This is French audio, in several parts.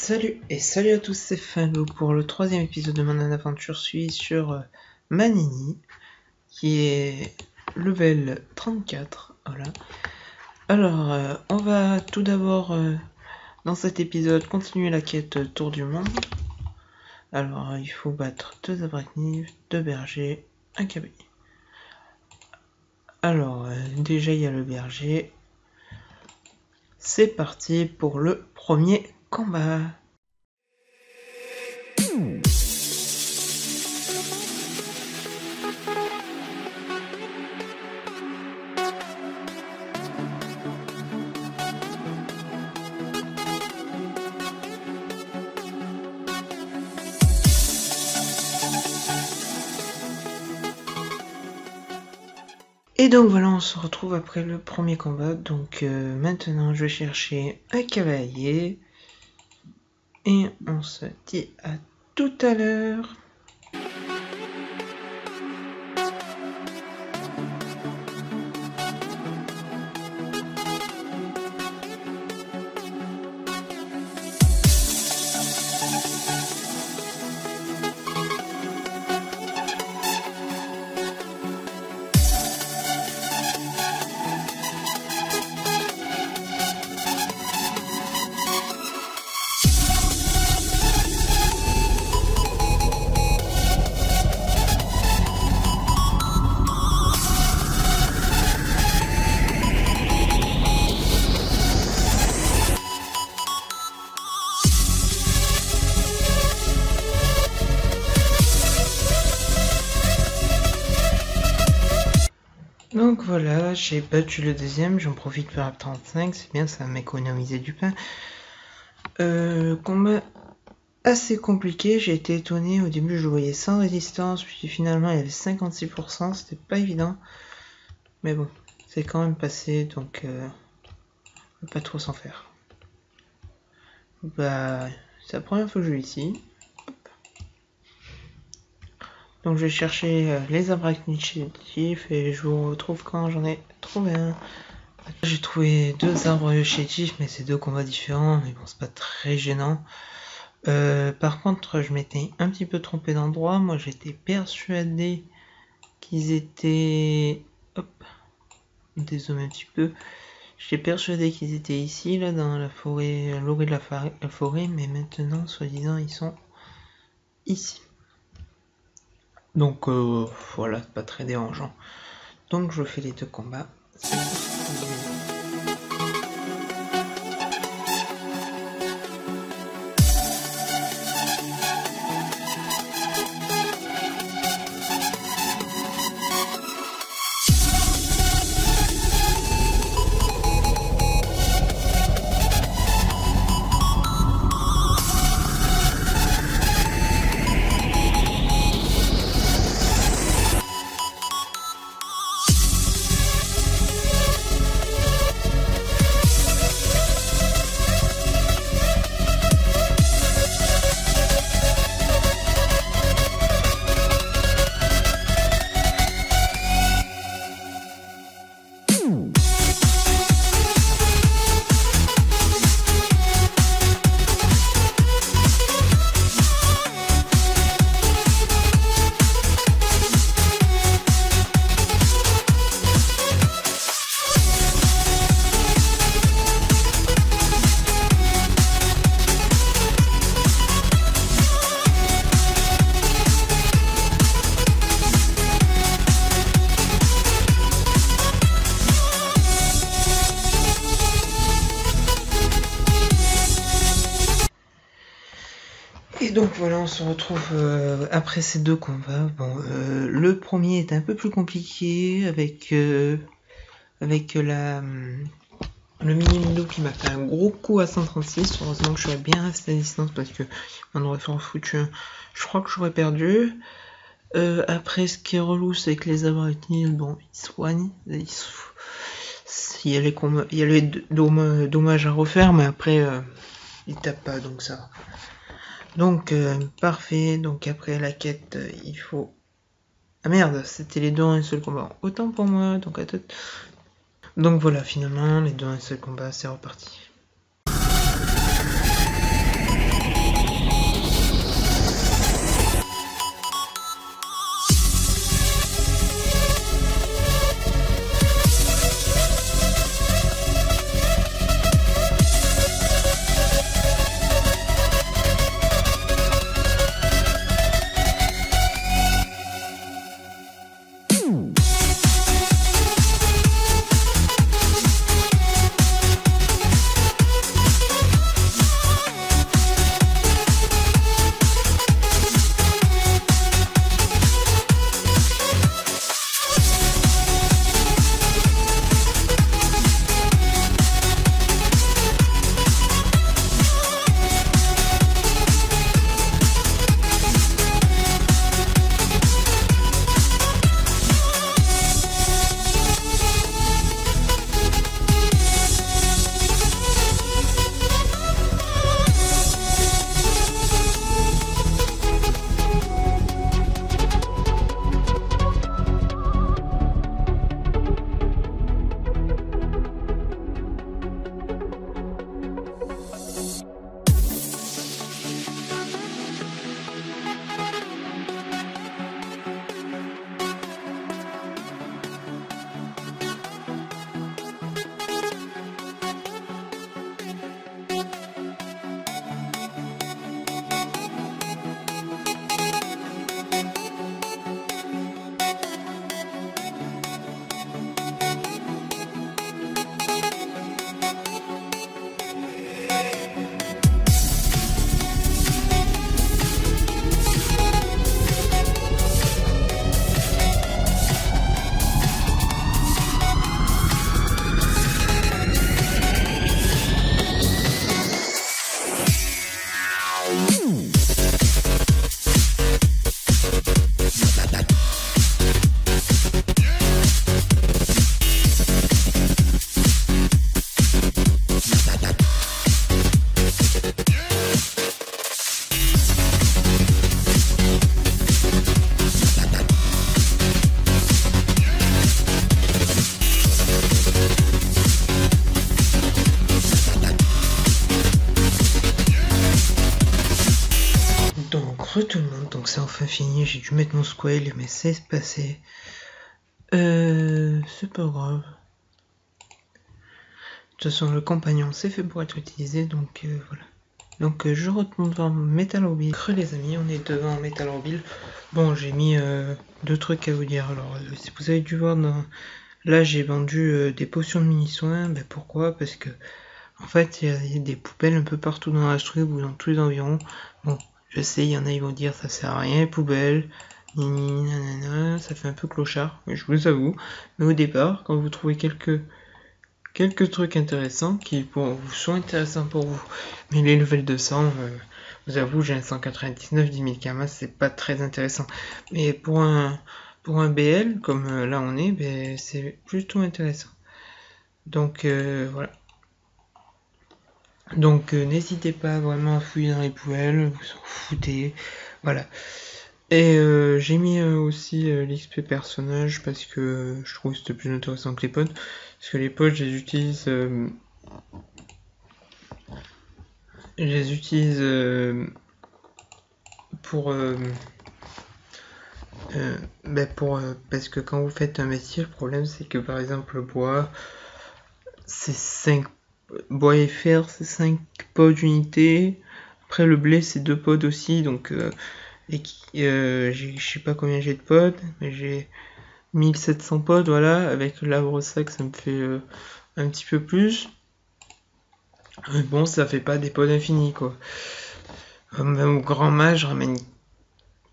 Salut à tous, c'est Fango pour le troisième épisode de mon aventure. Je suis sur Manini, qui est level 34. Voilà. Alors, on va tout d'abord, dans cet épisode, continuer la quête Tour du Monde. Alors, il faut battre 2 arachnides, 2 bergers, un cavalier. Alors, déjà il y a le berger. C'est parti pour le premier combat. Et donc voilà, on se retrouve après le premier combat. Donc maintenant je vais chercher un cavalier. Et on se dit à tout à l'heure. Donc voilà, j'ai battu le deuxième, j'en profite pour la 35, c'est bien, ça m'a économisé du pain. Combat assez compliqué, j'ai été étonné, au début je le voyais sans résistance, puis finalement il y avait 56%, c'était pas évident. Mais bon, c'est quand même passé, donc on peut pas trop s'en faire. Bah, c'est la première fois que je joue ici. Donc je vais chercher les arachnides chétifs et je vous retrouve quand j'en ai trouvé un. J'ai trouvé 2 arbres chétifs, mais c'est 2 combats différents, mais bon c'est pas très gênant. Par contre je m'étais un petit peu trompé d'endroit, moi j'étais persuadé qu'ils étaient... Hop, dézoome un petit peu. J'étais persuadé qu'ils étaient ici, là dans la forêt, à l'orée de la forêt, mais maintenant soi-disant ils sont ici. Donc voilà, pas très dérangeant. Donc je fais les 2 combats. Et donc voilà, on se retrouve après ces 2 combats. Bon, le premier est un peu plus compliqué avec le mini-loup qui m'a fait un gros coup à 136. Heureusement que je suis bien resté à distance parce que on aurait fait un foutu. Je crois que j'aurais perdu. Après, ce qui est relou, c'est que les arachnides, bon, ils soignent. Il y a les dommages à refaire, mais après, ils tapent pas, donc ça va. Donc parfait, donc après la quête il faut... Ah merde, c'était les 2 en un seul combat, autant pour moi, donc à tout... Donc voilà, finalement les 2 en un seul combat, c'est reparti. Tout le monde, donc c'est enfin fini, j'ai dû mettre mon squale, mais c'est passé. C'est pas grave. De toute façon, le compagnon c'est fait pour être utilisé, donc voilà. Donc je retourne devant Metal Orbill. Les amis, on est devant Metal Orbill. Bon, j'ai mis deux trucs à vous dire. Alors, si vous avez dû voir, là j'ai vendu des potions de mini-soins. Ben, pourquoi? Parce que, en fait, il y a des poubelles un peu partout dans la strip ou dans tous les environs. Bon, je sais, il y en a, ils vont dire ça sert à rien, poubelle. Nanana, ça fait un peu clochard, je vous avoue. Mais au départ, quand vous trouvez quelques trucs intéressants qui pour vous sont intéressants pour vous, mais les levels 200, vous avoue, j'ai un 199 10 000 kamas, c'est pas très intéressant. Mais pour un BL comme là on est, ben, c'est plutôt intéressant. Donc voilà. Donc n'hésitez pas vraiment à fouiller dans les poubelles, vous en foutez, voilà. Et j'ai mis aussi l'XP personnage parce que je trouve que c'était plus intéressant que les pods. Parce que les pods, je les utilise pour parce que quand vous faites un métier, le problème c'est que par exemple le bois, c'est 5 bois et fer, c'est 5 pods d'unité. Après le blé c'est 2 pods aussi, donc je sais pas combien j'ai de pods, mais j'ai 1700 pods, voilà, avec l'arbre sac ça me fait un petit peu plus. Mais bon, ça fait pas des pods infinis quoi. Même au grand max, je ramène.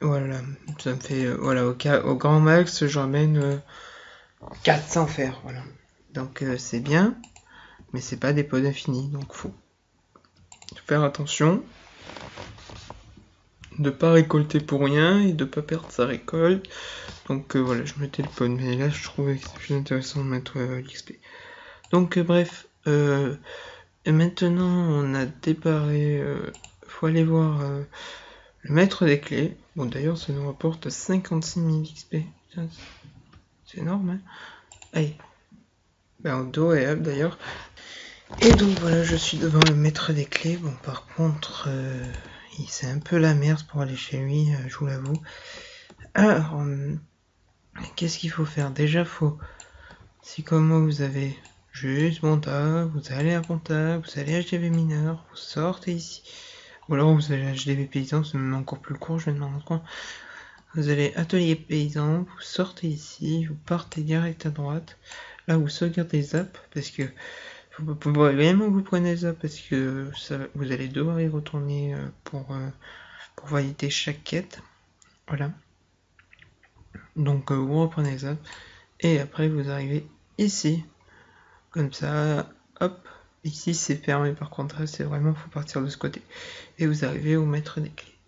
Voilà, ça me fait. Voilà, au grand max, je ramène 400 fer, voilà. Donc c'est bien, mais c'est pas des pods infinis, donc faut faire attention de pas récolter pour rien et de pas perdre sa récolte. Donc voilà, je mettais le pod, mais là je trouvais que c'était plus intéressant de mettre l'XP. Donc bref, et maintenant on a déparé, faut aller voir le maître des clés. Bon d'ailleurs ça nous rapporte 56 000 XP. C'est énorme, hein. Allez, ben en dos et up d'ailleurs. Et donc voilà, je suis devant le maître des clés. Bon par contre, c'est un peu la merde pour aller chez lui, je vous l'avoue. Alors, qu'est-ce qu'il faut faire? Déjà, si comme moi vous avez juste mon tas, vous allez à Ponta, vous allez à HDV mineur, vous sortez ici. Ou alors vous allez à HDV paysan, c'est même encore plus court, je vais me rendre compte. Vous allez atelier paysan, vous sortez ici, vous partez direct à droite. Là vous sauvegardez les apps, parce que faut vraiment que vous prenez les apps, parce que vous allez devoir y retourner pour valider chaque quête. Voilà. Donc vous reprenez les apps, et après vous arrivez ici. Comme ça, hop. Ici c'est fermé par contre, c'est vraiment, faut partir de ce côté. Et vous arrivez au maître des clés.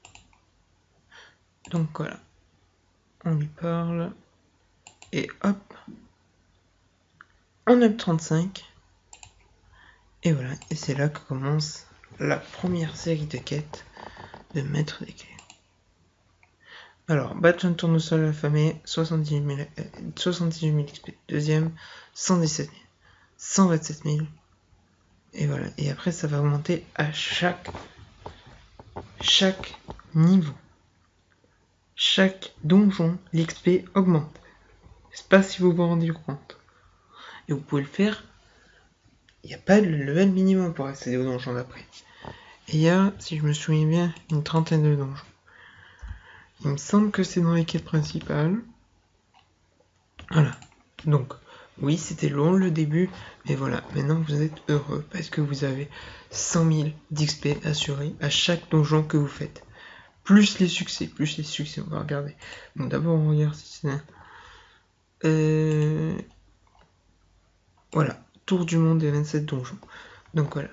Donc voilà. On lui parle. Et hop. On a le 35. Et voilà. Et c'est là que commence la première série de quêtes de maître des clés. Alors, battre un tournesol affamé, 78 000 XP. Deuxième, 117 000. 127 000. Et voilà. Et après, ça va augmenter à chaque niveau. Chaque donjon, l'XP augmente. Je sais pas si vous vous rendez compte. Et vous pouvez le faire. Il n'y a pas de level minimum pour accéder au donjon d'après. Et il y a, si je me souviens bien, une trentaine de donjons. Il me semble que c'est dans les quêtes principales. Voilà. Donc, oui, c'était long le début, mais voilà, maintenant vous êtes heureux parce que vous avez 100 000 d'XP assurés à chaque donjon que vous faites. Plus les succès, on va regarder. Bon, d'abord on regarde si c'est voilà, tour du monde et 27 donjons. Donc voilà,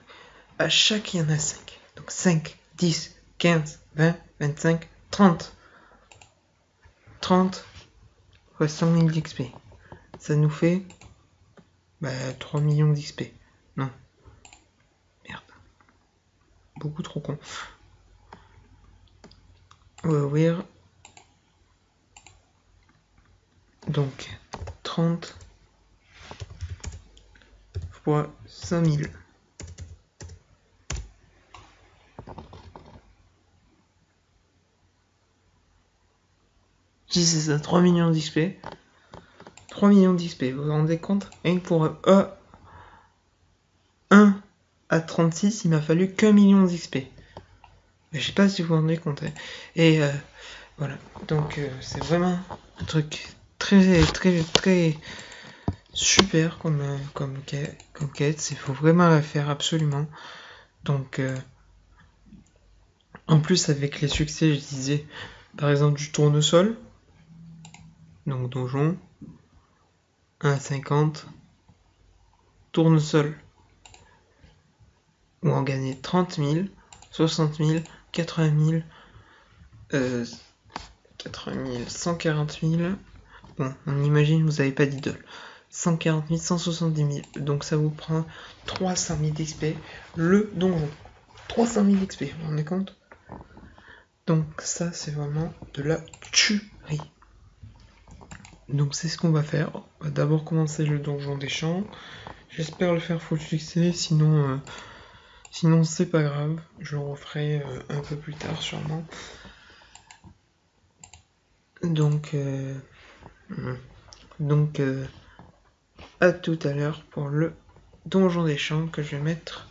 à chaque il y en a 5. Donc 5, 10, 15, 20, 25, 30. 30 fois 100 000 d'XP. Ça nous fait 3 millions d'XP. Non. Merde. Beaucoup trop con. On va ouvrir. Donc 30 fois 5000. Si c'est ça, 3 millions d'XP. 3 millions d'XP, vous vous rendez compte? Rien que pour 1 à 36, il m'a fallu qu'1 million d'XP. Je sais pas si vous vous rendez compte. Et voilà, donc c'est vraiment un truc très super comme quête. Il faut vraiment la faire absolument. Donc en plus avec les succès, je disais par exemple du tournesol, donc donjon 1 à 50, tournesol où on gagnait 30 000, 60 000, 80 000, 80 000, 140 000. Bon, on imagine vous n'avez pas d'idole. 140 000, 170 000. Donc ça vous prend 300 000 d'XP. Le donjon. 300 000 d'XP, vous vous rendez compte? Donc ça, c'est vraiment de la tuerie. Donc c'est ce qu'on va faire. On va d'abord commencer le donjon des champs. J'espère le faire full succès, sinon c'est pas grave. Je le referai un peu plus tard sûrement. Donc à tout à l'heure pour le donjon des champs que je vais mettre.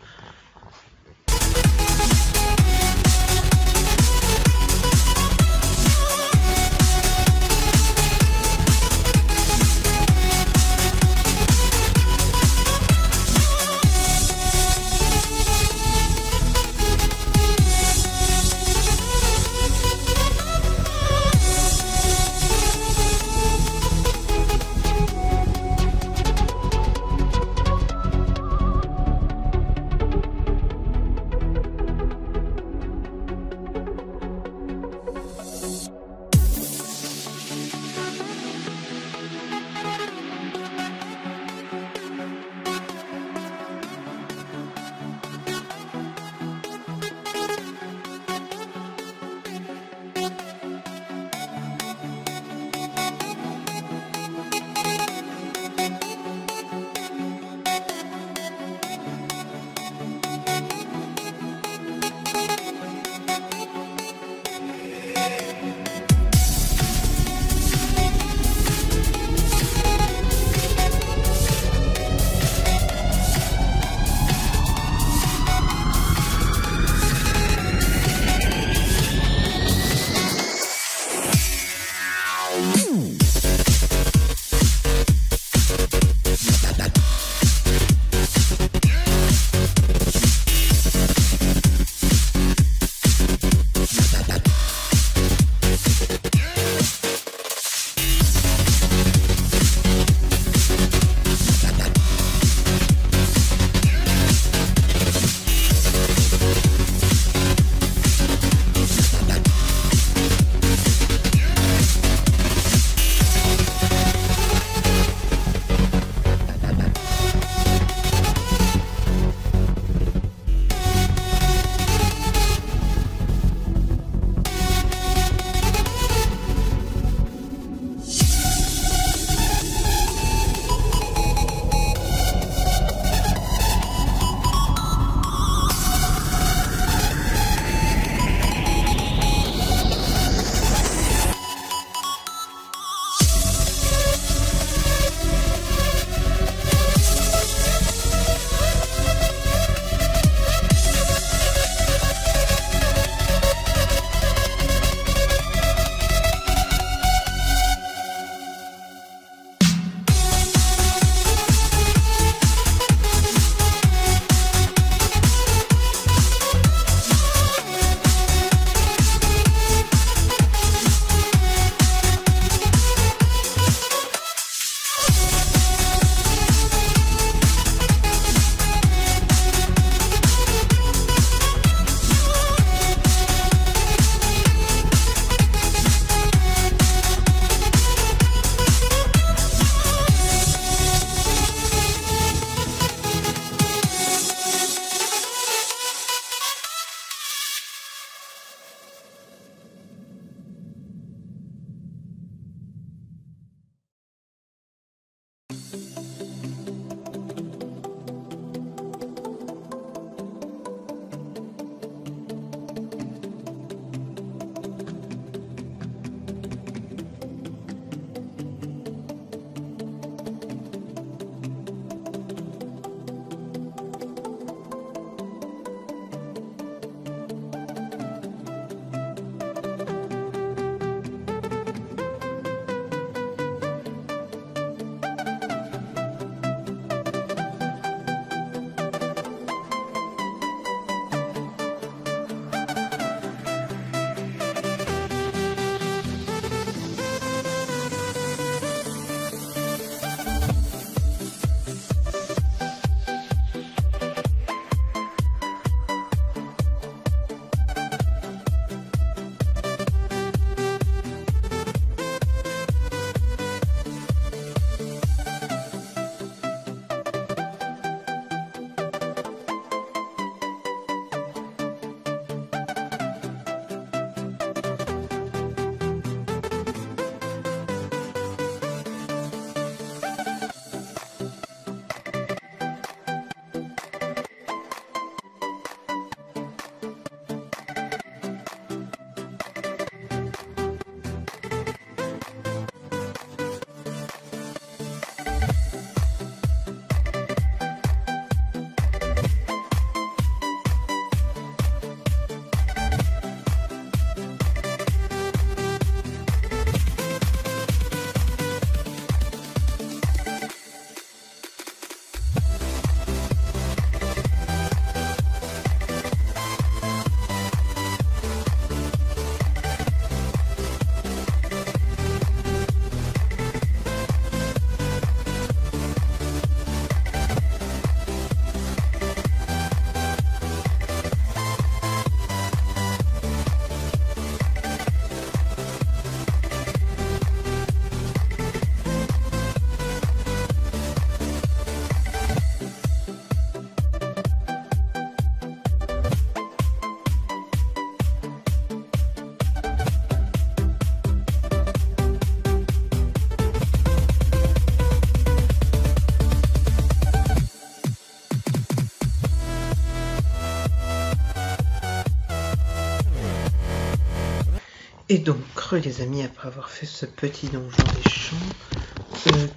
Et donc, les amis, après avoir fait ce petit donjon des champs,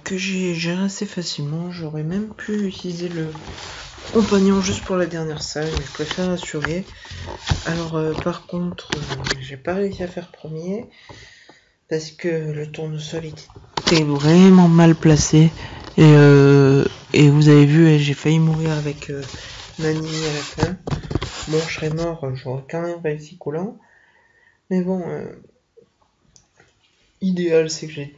que j'ai géré assez facilement, j'aurais même pu utiliser le compagnon juste pour la dernière salle, mais je préfère assurer. Alors, par contre, j'ai pas réussi à faire premier, parce que le tournesol était vraiment mal placé, et vous avez vu, j'ai failli mourir avec Nani à la fin. Bon, je serais mort, j'aurais quand même réussi coulant, mais bon... Idéal, c'est que j'ai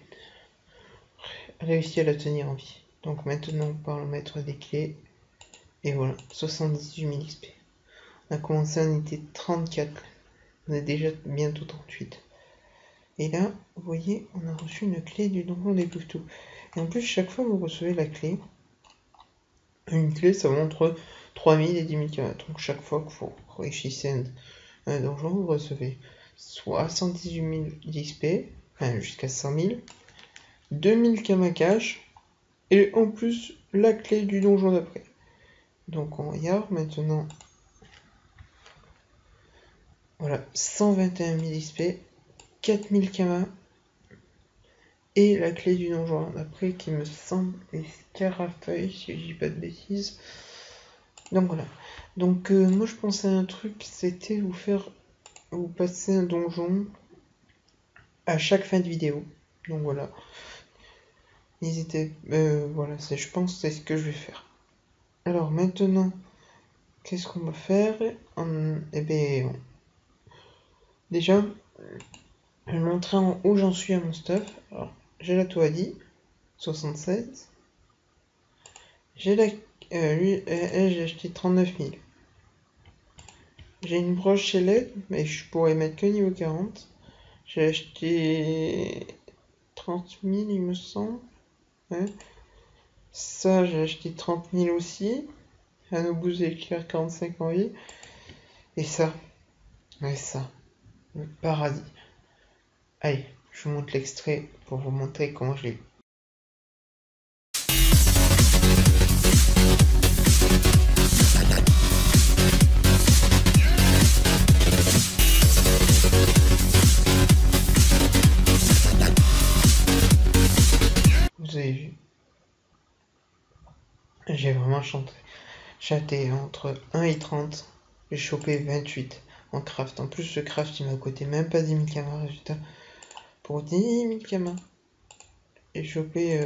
réussi à la tenir en vie. Donc maintenant, on va mettre des clés. Et voilà, 78 000 XP. On a commencé, on était 34. On est déjà bientôt 38. Et là, vous voyez, on a reçu une clé du donjon des Bouffetous. Et en plus, chaque fois que vous recevez la clé, une clé, ça montre 3000 et 10 000 km. Donc chaque fois que vous réussissez un donjon, vous recevez soit 118 000 d'XP, enfin jusqu'à 100 000, 2000 Kamakash, et en plus la clé du donjon d'après. Donc on regarde maintenant. Voilà, 121 000 XP, 4000 Kama, et la clé du donjon d'après qui me semble est Scarafeuille, si je dis pas de bêtises. Donc voilà. Donc moi je pensais à un truc, c'était vous passer un donjon à chaque fin de vidéo. Donc voilà. N'hésitez, voilà, je pense que c'est ce que je vais faire. Alors maintenant, qu'est-ce qu'on va faire? Eh bien, déjà, je vais montrer où j'en suis à mon stuff. Alors, j'ai la Toadi, 76. J'ai la... j'ai acheté 39 000. J'ai une broche chez LED, mais je pourrais mettre que niveau 40. J'ai acheté 30 000, il me semble. Ouais. Ça, j'ai acheté 30 000 aussi. Anobus éclair 45 en vie. Et ça, ouais, ça, le paradis. Allez, je vous montre l'extrait pour vous montrer comment je l'ai eu. Vous avez vu, j'ai vraiment chaté entre 1 et 30. J'ai chopé 28 en craft. En plus, ce craft, il m'a coûté même pas 10 000 kamas, résultat. Pour 10 000 kamas. J'ai chopé...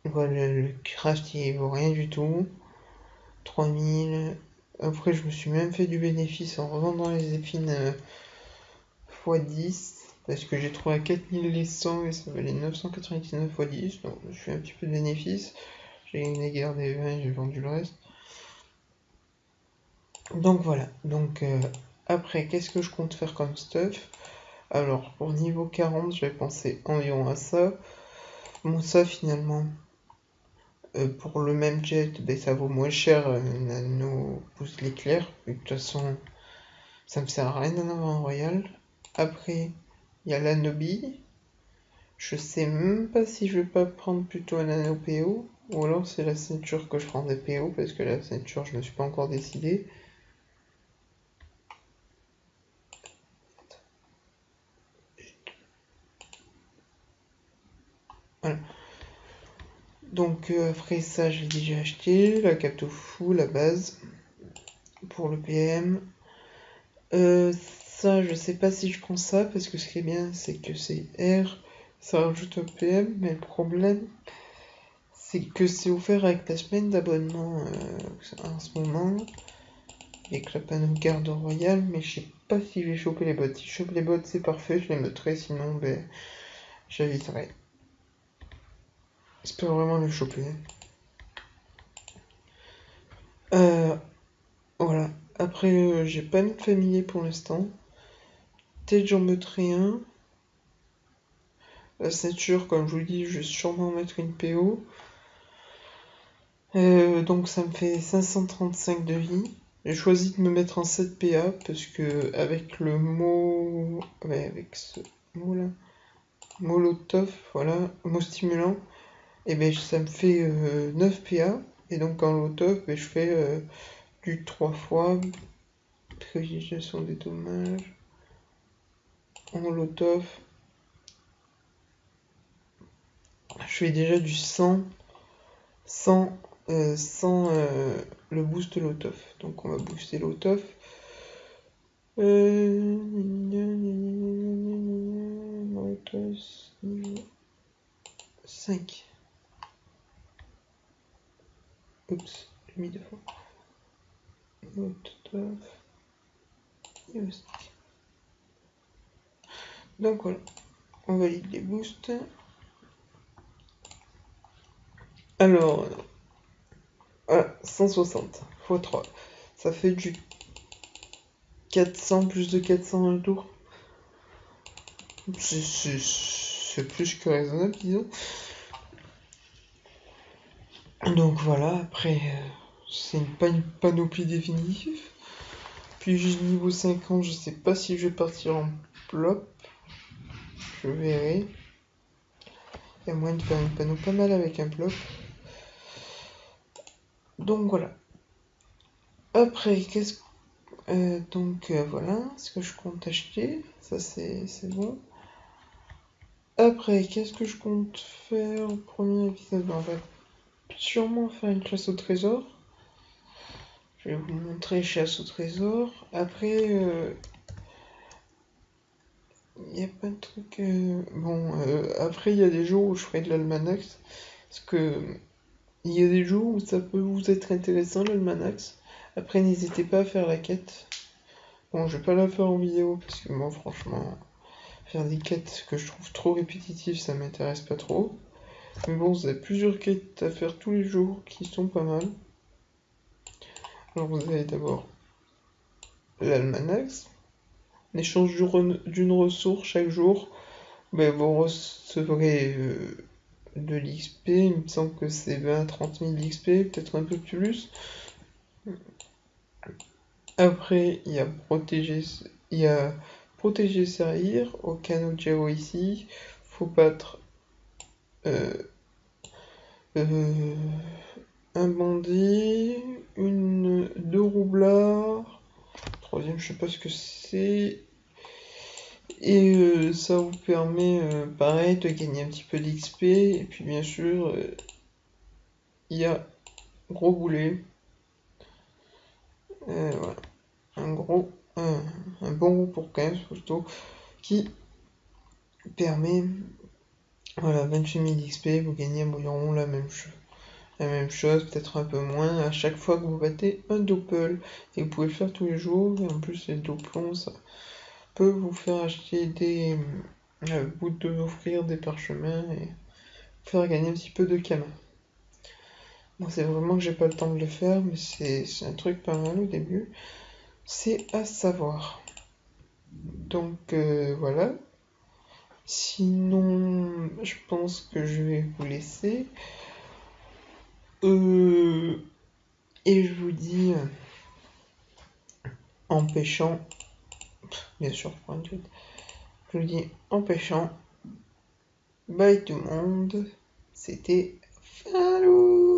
voilà, le craft, il vaut rien du tout. 3000. Après, je me suis même fait du bénéfice en revendant les épines x 10. Parce que j'ai trouvé à 4000 les 100 et ça valait 999 x 10. Donc, je fais un petit peu de bénéfice. J'ai gardé 20 et j'ai vendu le reste. Donc voilà. Donc après, qu'est-ce que je compte faire comme stuff? Alors, pour niveau 40, je vais penser environ à ça. Bon, ça finalement, pour le même jet, ben, ça vaut moins cher Nano pousse l'éclair. De toute façon, ça me sert à rien d'en avoir un royal. Après, il y a l'Anobi. Je sais même pas si je vais pas prendre plutôt un Nano PO. Ou alors c'est la ceinture que je prendrai PO, parce que la ceinture, je ne me suis pas encore décidé. Voilà. Donc après ça, j'ai déjà acheté la Captofu, la base, pour le PM. Ça, je sais pas si je prends ça, parce que ce qui est bien, c'est que c'est R, ça rajoute un PM, mais le problème, c'est que c'est offert avec la semaine d'abonnement en ce moment, avec la panneau garde royale, mais je sais pas si je vais choper les bots. Si je chope les bots, c'est parfait, je les mettrai, sinon, ben, j'éviterai. J'espère vraiment le choper. Voilà. Après, j'ai pas mis de familier pour l'instant. Peut-être j'en mettrai un. La ceinture, comme je vous le dis, je vais sûrement mettre une PO. Donc ça me fait 535 de vie. J'ai choisi de me mettre en 7 PA parce que avec le mot... Ouais, avec ce mot-là. Molotov, voilà, mot stimulant. Et ben ça me fait 9 PA. Et donc en Molotov, ben, je fais du 3 fois. Précision des dommages. en lotof. Je fais déjà du 100 sans le boost lotof. Donc on va booster lotof. 5. Oups, j'ai mis deux fois. Lotof. Et aussi. Donc voilà, on valide les boosts. Alors, voilà, 160 x 3. Ça fait du 400, plus de 400 un tour. C'est plus que raisonnable, disons. Donc voilà, après, c'est pas une panoplie définitive. Puis j'ai niveau 50, je sais pas si je vais partir en plop. Je verrai. Il y a moyen de faire une panneau pas mal avec un plop. Donc voilà. Après, voilà ce que je compte acheter. Ça c'est bon. Après, qu'est-ce que je compte faire au premier épisode? On va sûrement faire une chasse au trésor. Je vais vous montrer chasse au trésor. Après, il y a pas de truc. Après, il y a des jours où je ferai de l'almanax. Parce que il y a des jours où ça peut vous être intéressant, l'almanax. Après, n'hésitez pas à faire la quête. Bon, je vais pas la faire en vidéo parce que moi, franchement, faire des quêtes que je trouve trop répétitives, ça m'intéresse pas trop. Mais bon, vous avez plusieurs quêtes à faire tous les jours qui sont pas mal. Alors, vous avez d'abord l'almanax. En échange d'une ressource chaque jour, vous recevrez de l'XP. Il me semble que c'est 20 à 30 000 XP, peut-être un peu plus. Après, il y a protéger Saïr au canot Jao ici. Faut battre euh, un bandit, deux roublards. Troisième, je sais pas ce que c'est. Et ça vous permet, pareil, de gagner un petit peu d'XP. Et puis bien sûr, il y a gros boulet. Voilà. Un bon roux pour 15 plutôt, qui permet, voilà, 28 000 XP, vous gagnez environ la même chose, peut-être un peu moins, à chaque fois que vous battez un doppel. Et vous pouvez le faire tous les jours, et en plus les doublons, ça peut vous faire acheter des bouts d'offrir des parchemins et faire gagner un petit peu de kama. Moi, c'est vraiment que j'ai pas le temps de le faire, mais c'est un truc pas mal au début. C'est à savoir. Donc voilà. Sinon, je pense que je vais vous laisser. Et je vous dis, en pêchant, bien sûr, je vous dis en pêchant, bye tout le monde, c'était Falou.